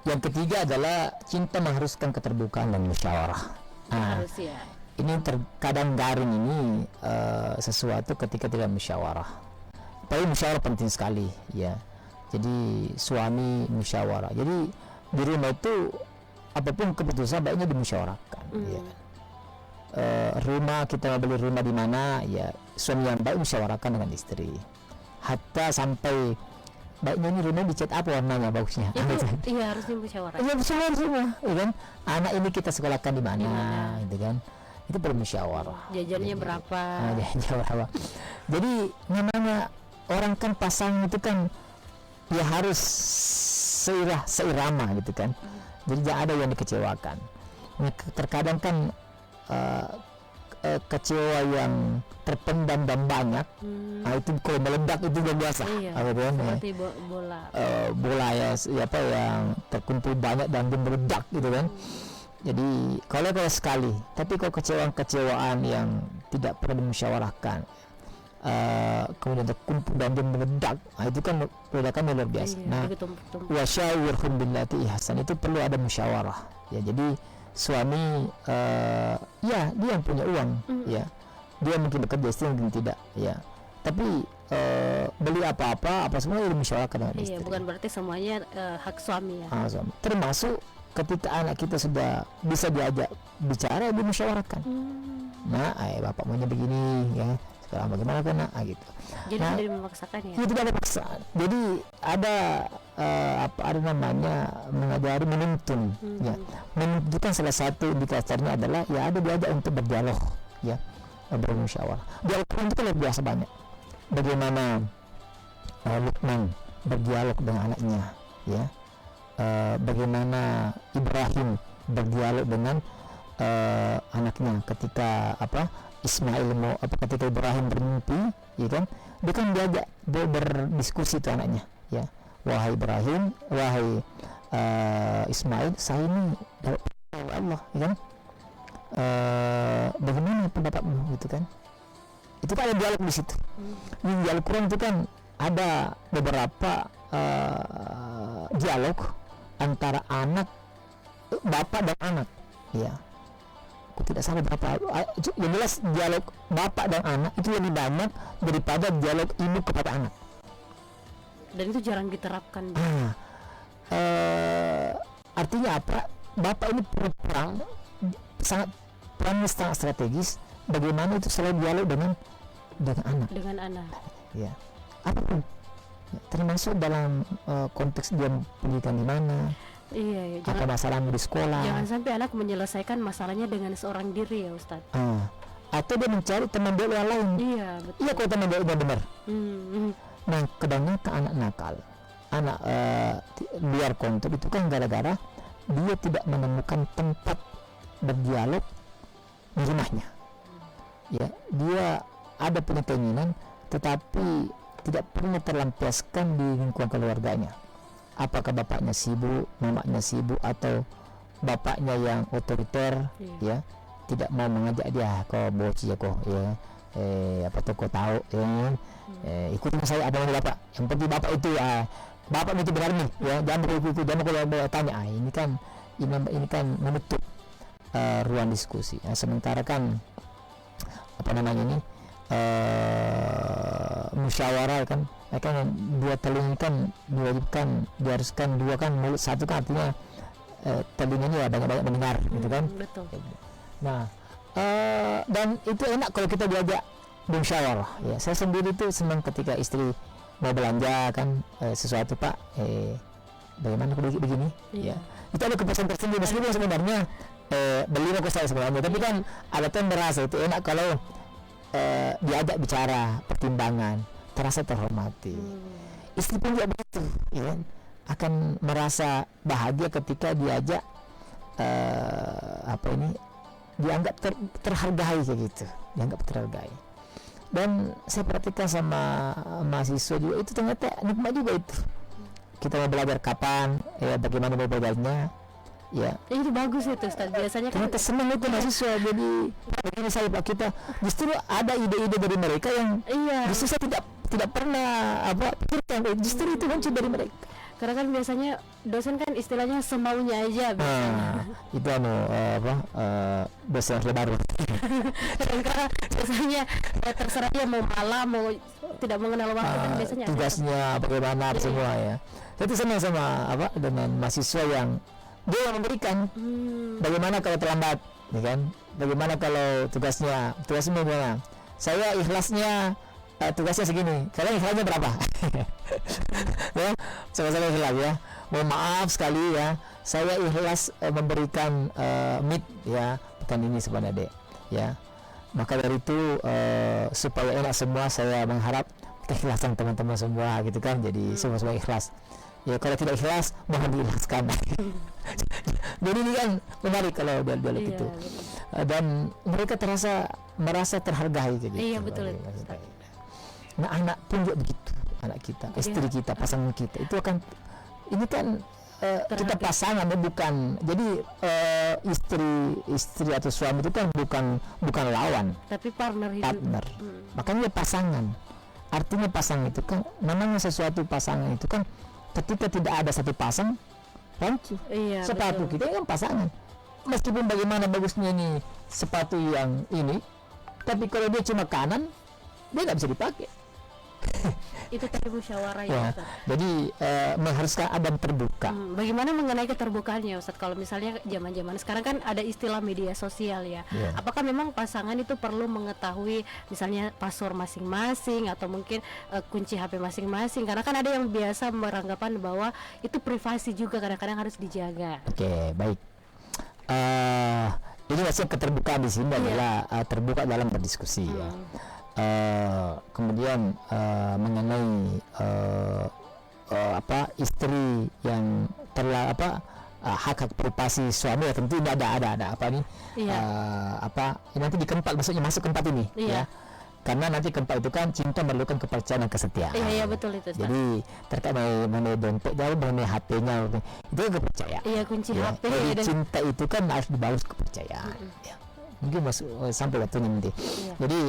Yang ketiga adalah cinta mengharuskan keterbukaan dan musyawarah. Harus ya. Ini terkadang garing ini sesuatu ketika tidak musyawarah. Tapi musyawarah penting sekali ya. Jadi suami musyawarah. Jadi di rumah itu apapun keputusan baiknya dimusyawarahkan. Ya. Rumah, kita mau beli rumah di mana ya, suami yang baik musyawarahkan dengan istri. Hatta sampai baiknya ini rumah dicat apa warnanya bagusnya. Iya harus dimusyawarahkan. Iya semua, ya kan? Anak ini kita sekolahkan di mana, gitu kan? Itu bermusyawarah. Jajannya berapa? Jajannya berapa? Jadi namanya orang kan pasangan itu kan ya harus seirama gitu kan. Jadi jangan ada yang dikecewakan. Terkadang kan kecewa yang terpendam dan banyak, itu kalau meledak itu udah biasa. Iya, seperti bola ya, apa yang terkumpul banyak dan dia meledak gitu kan. Jadi kalau sekali, tapi kalau kecewaan yang tidak pernah dimusyawarahkan, kemudian terkumpul dan dia meledak, itu kan ledakan luar biasa. Iya, nah, wasyawirhum billati ihsan, itu perlu ada musyawarah. Ya, jadi suami ya dia yang punya uang, ya dia mungkin bekerja, istri mungkin tidak, ya. Tapi beli apa semua dimusyawarahkan dengan istri. Iya, bukan berarti semuanya hak suami ya. Suami. Termasuk ketika anak kita sudah bisa diajak bicara, dimusyawarahkan. Nah, bapak maunya begini ya, bagaimana kena gitu. Jadi Nah, tidak memaksakan ya. itu tidak ada paksaan. Jadi ada ada namanya mengajari menuntun. Ya, menuntun itu kan salah satu indikatornya adalah ya ada diajak untuk berdialog, ya, bermusyawarah. Di Al-Quran itu kan luar biasa banyak. Bagaimana Luqman berdialog dengan anaknya, ya. Bagaimana Ibrahim berdialog dengan anaknya ketika Ismail ketika Ibrahim bermimpi, ya kan, dia kan diajak berdiskusi itu anaknya, ya, wahai Ibrahim, wahai Ismail, saya ini dari Allah, ya kan, bagaimana pendapatmu, gitu kan. Itu kan ada dialog di situ. Di Al-Quran itu kan ada beberapa dialog antara anak, bapak dan anak, ya. Aku tidak salah berapa, yang jelas dialog bapak dan anak itu lebih banyak daripada dialog ibu kepada anak. Dan itu jarang diterapkan. Artinya apa? Bapak ini perannya sangat strategis. Bagaimana itu selalu dialog dengan anak. Dengan anak. Ya, apapun. Ya, termasuk dalam konteks dia pendidikan di mana. Iya, Apa masalahmu di sekolah. Jangan sampai anak menyelesaikan masalahnya dengan seorang diri ya Ustadz. Atau dia mencari teman dia yang lain. Iya, betul. Iya, kalau teman dia benar. Nah, kebanyakan anak nakal, anak liar kontur itu kan gara-gara dia tidak menemukan tempat berdialog di rumahnya. Ya, dia ada punya keinginan tetapi tidak pernah terlampiaskan di lingkungan keluarganya. Apakah bapaknya sibuk, mamanya sibuk, atau bapaknya yang otoriter, ya, tidak mau mengajak dia, kau boci ya kau, ya, kau tahu, ya, ikutin saya apa yang bapak. Yang penting bapak itu, bapak itu benar nih, ya, jangan ikut, jangan kalau tanya. Ini kan menutup ruang diskusi. Sementara kan musyawarah kan dua telinga kan diwajibkan, diharuskan dua kan, mulut satu kan, artinya telinganya ya banyak-banyak mendengar, gitu kan. Betul. Nah, dan itu enak kalau kita diajak musyawarah, ya. Saya sendiri tuh senang ketika istri mau belanja kan, sesuatu, Pak, bagaimana kalau begini, ya. Itu ada kepuasan tersendiri meskipun sebenarnya beli ke saya sebenarnya, tapi kan ada tuh merasa itu enak kalau diajak bicara, pertimbangan, terasa terhormati. Istri pun juga begitu, ya, akan merasa bahagia ketika diajak dianggap terhargai, kayak gitu, dianggap terhargai. Dan saya perhatikan sama mahasiswa juga, itu ternyata nikmat juga itu. Kita mau belajar kapan, ya, bagaimana mau belajarnya, ya. Itu bagus itu Ustaz. Biasanya kan Ternyata senang itu mahasiswa. Jadi begini saya Pak, kita justru ada ide-ide dari mereka yang justru saya tidak pernah pikirkan, justru itu muncul dari mereka. Karena kan biasanya dosen kan istilahnya semaunya aja Itu dosen yang baru. karena biasanya terserah dia mau malam, mau tidak mengenal waktu kan biasanya tugasnya bagaimana semua, ya. Saya tuh senang sama dengan mahasiswa yang dia yang memberikan. Bagaimana kalau terlambat, ya kan? Bagaimana kalau tugasnya bagaimana? Saya ikhlasnya tugasnya segini, kalian ikhlasnya berapa? Ya, sama-sama ikhlas, ya. Mohon maaf sekali, ya, saya ikhlas memberikan meet, ya, pekan ini kepada Dek, ya. Maka dari itu supaya enak semua, saya mengharap keikhlasan teman-teman semua, gitu kan. Jadi semua ikhlas. Ya, kalau tidak ikhlas mohon diikhlaskan. Jadi ini kan menarik kalau dialog itu. Dan mereka merasa terhargai, gitu. Iya, betul. Nah, anak pun juga begitu, anak kita, istri kita, pasangan kita, itu akan, ini kan kita pasangan, bukan. Jadi istri atau suami itu kan bukan lawan, tapi partner. Makanya pasangan. Artinya pasangan itu kan, namanya sesuatu pasangan itu kan, ketika tidak ada satu pasang, rancu. Sepatu betul. Kita kan pasangan. Meskipun bagaimana bagusnya ini sepatu yang ini, tapi kalau dia cuma kanan, dia nggak bisa dipakai. Itu tadi musyawarah ya, Ya, Ustaz. jadi mengharuskan adam terbuka. Bagaimana mengenai keterbukaannya, Ustaz? Kalau misalnya zaman-zaman sekarang kan ada istilah media sosial ya. Ya. Apakah memang pasangan itu perlu mengetahui misalnya password masing-masing atau mungkin kunci HP masing-masing? Karena kan ada yang biasa beranggapan bahwa itu privasi juga kadang-kadang harus dijaga. Oke, baik. Ini maksudnya keterbukaan di sini adalah terbuka dalam berdiskusi ya. Kemudian mengenai istri yang hak privasi suami ya tentu tidak ada apa nih nanti di keempat, maksudnya masuk keempat ini ya, karena nanti keempat itu kan cinta memerlukan kepercayaan dan kesetiaan. Iya betul itu, Ustaz. Jadi terkait mengenai dompet dan mengenai HP-nya itu kan kepercayaan. Iya, kunci Ya, HP jadi dan cinta itu kan harus dibalas kepercayaan. Ya. Mungkin masuk sampai waktunya nanti. Jadi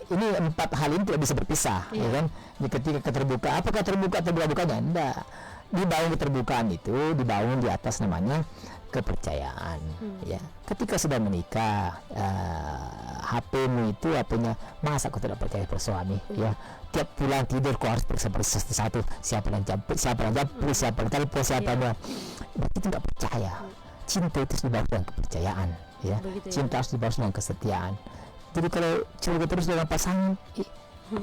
ini 4 hal ini tidak bisa berpisah, ya kan? Jadi ketika keterbukaan, apakah terbukanya? Enggak. Dibangun keterbukaan itu dibangun di atas namanya kepercayaan. Ya. Ketika sudah menikah, HP-mu itu HP-nya, masa kau tidak percaya pada suami? Ya. Tiap pulang tidur kau harus periksa satu-satu, siapa yang jemput, siapa yang telepon, siapa yang berarti itu tidak percaya. Cinta itu dibangun dengan kepercayaan, ya. Begitu, ya. Cinta harus dibangun dengan kesetiaan. Jadi kalau curiga terus dengan pasangan,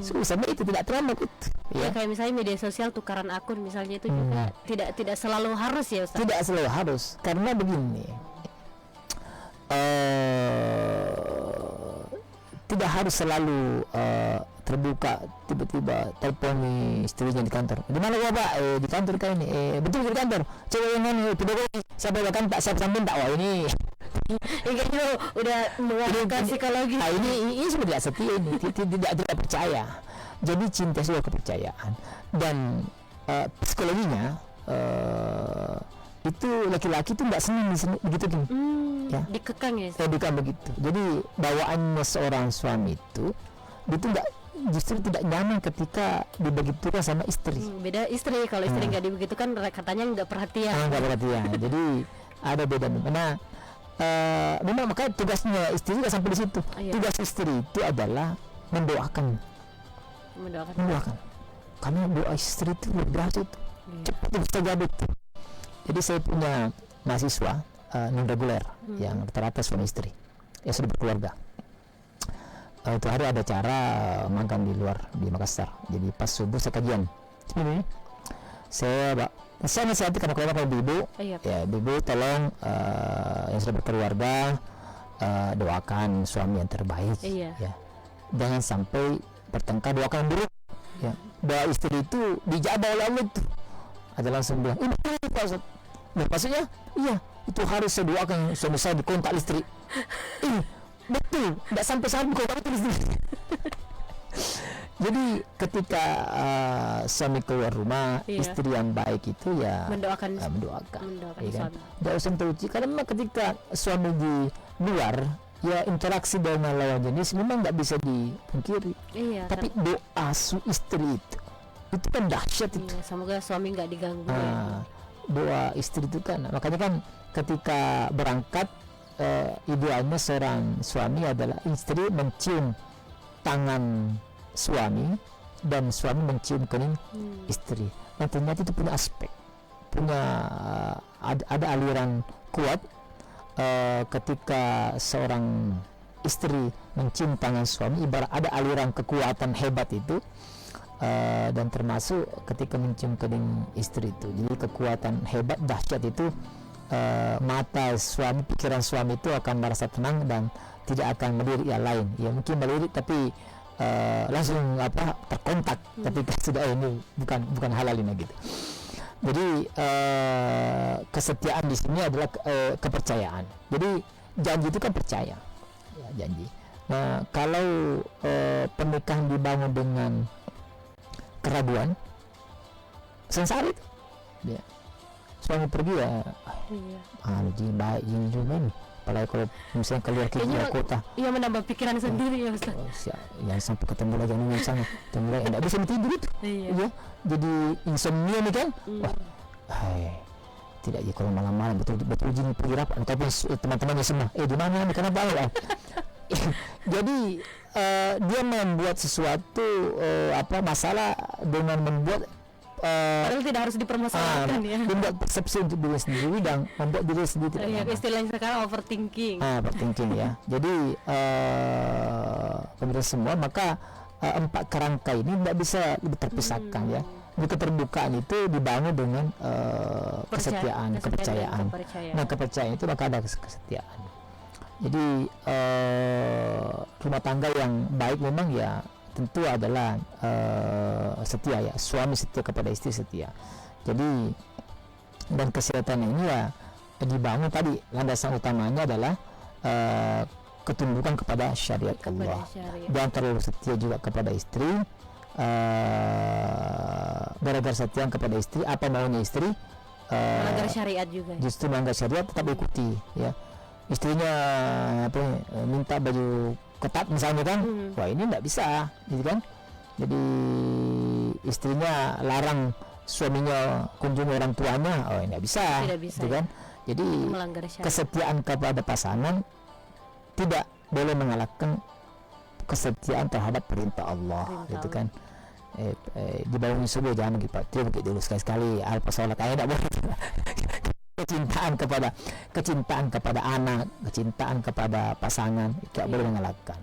susah, itu tidak terlambat itu. ya, Ya. kayak misalnya media sosial tukaran akun misalnya itu juga tidak selalu harus ya, Ustaz. Tidak selalu harus, karena begini, tidak harus selalu terbuka tiba-tiba telepon istrinya di kantor. Di mana gua Pak? Di kantor kan ini. Betul di kantor. Coba yang ini pedagogi. Siapa bahkan tak siap sambil tak. Wah ini. Kayaknya udah menggunakan psikologi. Ini sudah tidak setia ini. Tidak percaya. Jadi cinta sudah kepercayaan dan psikologinya itu laki-laki itu tidak senang begitu kan? Ya. Dikekang ya, Ustaz. Bukan begitu. Jadi bawaannya seorang suami itu nggak, justru tidak nyaman ketika dibegitukan sama istri. Beda istri, kalau istri nggak dibegitukan katanya nggak perhatian. Nggak perhatian. Jadi ada beda. Karena memang makanya tugasnya istri juga sampai di situ. Iya. Tugas istri itu adalah mendoakan. Karena doa istri itu luar biasa itu. Cepat bisa jadi. Jadi saya punya mahasiswa non reguler yang rata-rata suami istri yang sudah berkeluarga. Itu hari ada acara makan di luar di Makassar. Jadi pas subuh saya kajian. Saya nasihati karena keluarga ibu, ya ibu tolong yang sudah berkeluarga doakan suami yang terbaik, ya. Jangan sampai bertengkar, doakan yang buruk. Ya. Doa istri itu dijabah oleh Allah itu. Ada langsung bilang, ini Pak Ustaz. Nah, maksudnya, iya, itu harus saya doakan suami saya dikontak listrik. Betul, tidak sampai dikontak listrik. Jadi ketika suami keluar rumah, istri yang baik itu ya mendoakan ya kan? Tidak usah teruji, karena memang ketika suami di luar, ya interaksi dengan lawan jenis memang nggak bisa dipungkiri. Tapi doa istri itu kan dahsyat itu. Semoga suami nggak diganggu. Doa istri itu kan, makanya kan ketika berangkat idealnya seorang suami adalah istri mencium tangan suami dan suami mencium kening istri. Nah ternyata itu punya aspek, ada aliran kuat ketika seorang istri mencium tangan suami, ibarat ada aliran kekuatan hebat itu. Dan termasuk ketika mencium kening istri itu, jadi kekuatan hebat dahsyat itu, mata suami, pikiran suami itu akan merasa tenang dan tidak akan melirik yang lain. Ya mungkin melirik tapi langsung terkontak ketika sudah ini bukan halal ini gitu. Jadi kesetiaan di sini adalah kepercayaan. Jadi janji itu kan percaya, ya, janji. Nah kalau pernikahan dibangun dengan keraguan, sengsara itu. Ya. Suami pergi ya, baik ini juga nih. Apalagi kalau misalnya keluar ke kota, iya menambah pikiran sendiri ya Ustaz. Ya sampai ketemu lagi misalnya, ketemu lagi tidak bisa tidur itu. Iya. Jadi insomnia nih kan. Tidak ya kalau malam-malam betul jin pergi rapat ataupun teman-temannya semua. Di mana nih kenapa Jadi dia membuat sesuatu masalah dengan membuat Padahal tidak harus dipermasalahkan ya. membuat persepsi untuk diri sendiri dan membuat diri sendiri tidak Ya, nyaman. istilahnya sekarang overthinking. Overthinking ya. Jadi pemirsa semua, maka 4 kerangka ini tidak bisa terpisahkan ya. Jadi keterbukaan itu dibangun dengan kesetiaan, kepercayaan. Nah, kepercayaan itu maka ada kesetiaan. Jadi rumah tangga yang baik memang ya tentu adalah setia ya, suami setia kepada istri setia. Jadi dan kesehatan ini ya dibangun tadi, landasan utamanya adalah ketundukan kepada syariat Allah dan terlalu setia juga kepada istri. Gara-gara setia kepada istri, apa maunya istri, melanggar syariat juga. Justru melanggar syariat tetap ikuti ya. Istrinya minta baju ketat misalnya kan, wah ini tidak bisa, gitu kan. Jadi istrinya larang suaminya kunjungi orang tuanya, oh ini tidak bisa, gitu kan. Jadi kesetiaan kepada pasangan tidak boleh mengalahkan kesetiaan terhadap perintah Allah, gitu kan. Dibangun subuh jangan begitu dulu sekali-sekali alpa sholat aja tidak boleh. kecintaan kepada anak, kecintaan kepada pasangan itu tidak boleh mengalahkan.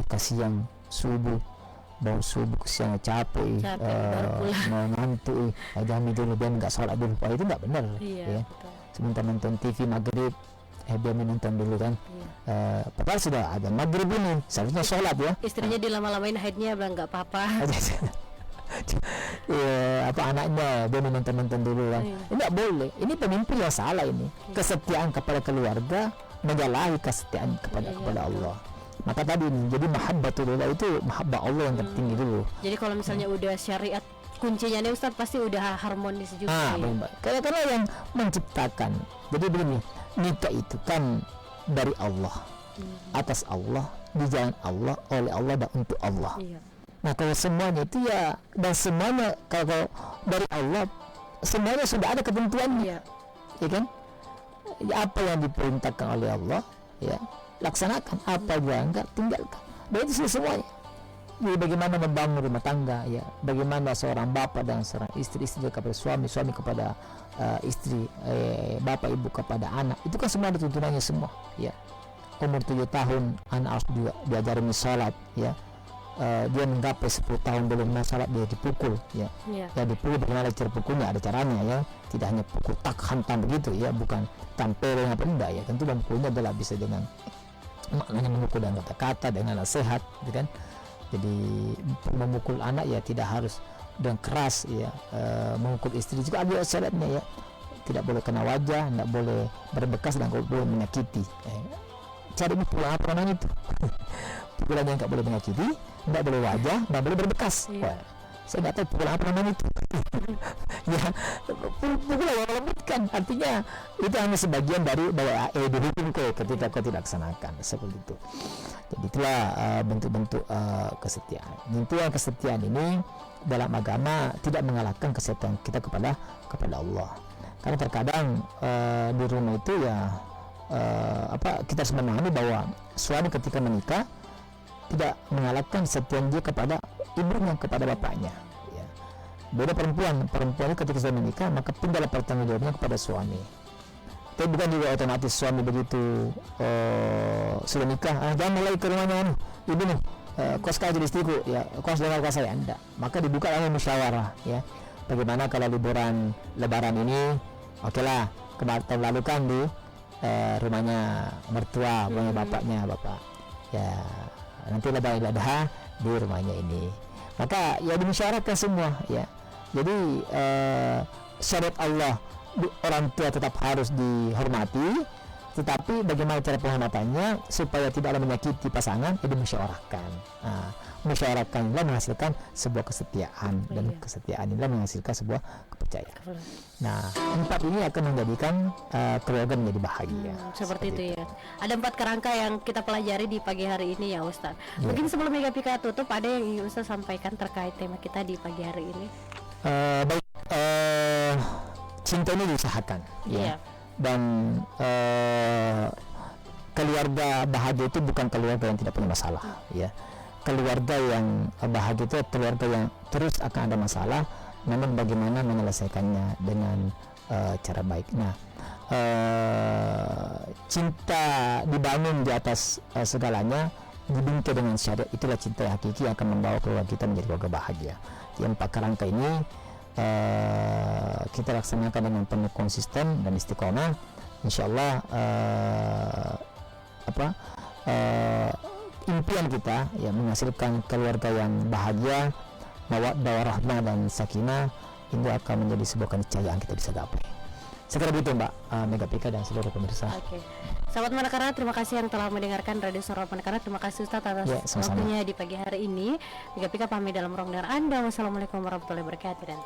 Kasihan subuh, bau subuh, kesian capek mengantuk, jami dulu biar nggak sholat dulu, itu nggak benar ya. Sebentar nonton TV maghrib, biar nonton dulu kan. Padahal sudah ada maghrib ini, seharusnya sholat ya. Istrinya dilama-lamain haidnya bilang nggak apa-apa. Anaknya dia nonton dulu kan. Ini tidak boleh, ini pemimpin yang salah ini. Kesetiaan kepada keluarga menyalahi kesetiaan kepada Allah. Maka tadi jadi mahabbatullah itu mahabbah Allah yang tertinggi dulu. Jadi kalau misalnya udah syariat kuncinya nih Ustaz pasti udah harmonis juga. Karena yang menciptakan. Jadi begini, nikah itu kan dari Allah, atas Allah, di jalan Allah, oleh Allah dan untuk Allah. Nah kalau semuanya itu ya, dan semuanya kalau dari Allah, semuanya sudah ada ketentuannya, ya kan? Apa yang diperintahkan oleh Allah, ya laksanakan. Apa yang enggak, tinggalkan. Dan itu semuanya. Jadi bagaimana membangun rumah tangga, ya, bagaimana seorang bapak dan seorang istri kepada suami kepada istri, bapak ibu kepada anak, itu kan semua ada tuntunannya semua, ya. Umur 7 tahun anak harus diajarin sholat, ya. Dia menggapai 10 tahun belum sholat, dia dipukul, ya. Ya dipukul, bagaimana cara pukulnya, ada caranya, ya. Tidak hanya pukul tak hantam begitu, ya, bukan tampil apa enggak, ya. Tentu memukulnya adalah bisa dengan maknanya memukul dengan kata-kata, dengan nasihat, gitu kan. Jadi memukul anak ya tidak harus dengan keras, ya. Memukul istri juga ada syaratnya, ya. Tidak boleh kena wajah, tidak boleh berbekas, dan tidak boleh menyakiti. Cari pukulan apa namanya itu? Pukulan yang tidak boleh menyakiti, tidak boleh wajah, tidak boleh berbekas. Wah, saya nggak tahu pukulan apa namanya itu. Ya, pukulan yang melembutkan, artinya itu hanya sebagian dari bahwa dihukum ketika kau tidak laksanakan, seperti itu. Jadi itulah bentuk-bentuk kesetiaan. Intinya kesetiaan ini dalam agama tidak mengalahkan kesetiaan kita kepada Allah. Karena terkadang di rumah itu ya kita harus memahami bahwa suami ketika menikah tidak mengalahkan kesetiaan dia kepada ibunya, kepada bapaknya, ya. Beda perempuan ketika sudah menikah maka tinggal pertanggungjawabannya kepada suami. Tapi bukan juga otomatis suami begitu sudah nikah, jangan mulai ke rumahnya ibu nih, kau sekali jadi istriku, ya kau harus dengarkan saya, enggak. Maka dibuka lagi musyawarah, ya. Bagaimana kalau liburan lebaran ini, oke lah, kemarin lalu kan di rumahnya mertua, rumahnya bapaknya, bapak, ya nanti lebaran Idul di rumahnya ini. Maka ya dimusyawarahkan semua, ya. Jadi syariat Allah, orang tua tetap harus dihormati, tetapi bagaimana cara penghormatannya supaya tidak menyakiti pasangan, ya dimusyawarahkan. Musyawarahkan inilah menghasilkan sebuah kesetiaan, dan kesetiaan inilah menghasilkan sebuah kepercayaan. Nah, 4 ini akan menjadikan keluarga menjadi bahagia. Seperti itu ya. Ada 4 kerangka yang kita pelajari di pagi hari ini ya Ustaz. Mungkin sebelum Mega Pika tutup, ada yang ingin Ustaz sampaikan terkait tema kita di pagi hari ini? Cinta ini diusahakan, ya. Dan keluarga bahagia itu bukan keluarga yang tidak punya masalah, ya. Keluarga yang bahagia itu keluarga yang terus akan ada masalah, namun bagaimana menyelesaikannya dengan cara baik. Nah, cinta dibangun di atas segalanya, dibingkai dengan syariat, itulah cinta yang hakiki yang akan membawa keluarga kita menjadi keluarga bahagia. Yang 4 kerangka ini kita laksanakan dengan penuh konsisten dan istiqomah, insyaallah impian kita ya menghasilkan keluarga yang bahagia, mawaddah rahmah dan sakinah, itu akan menjadi sebuah keniscayaan kita bisa gapai. Segera begitu Mbak Mega Pika dan seluruh pemirsa. Oke. Sahabat Manakara, terima kasih yang telah mendengarkan Radio Suara Manakara. Terima kasih Ustaz atas waktunya di pagi hari ini. Mega Pika pamit dalam ruang dengar Anda. Wassalamualaikum warahmatullahi wabarakatuh. Dan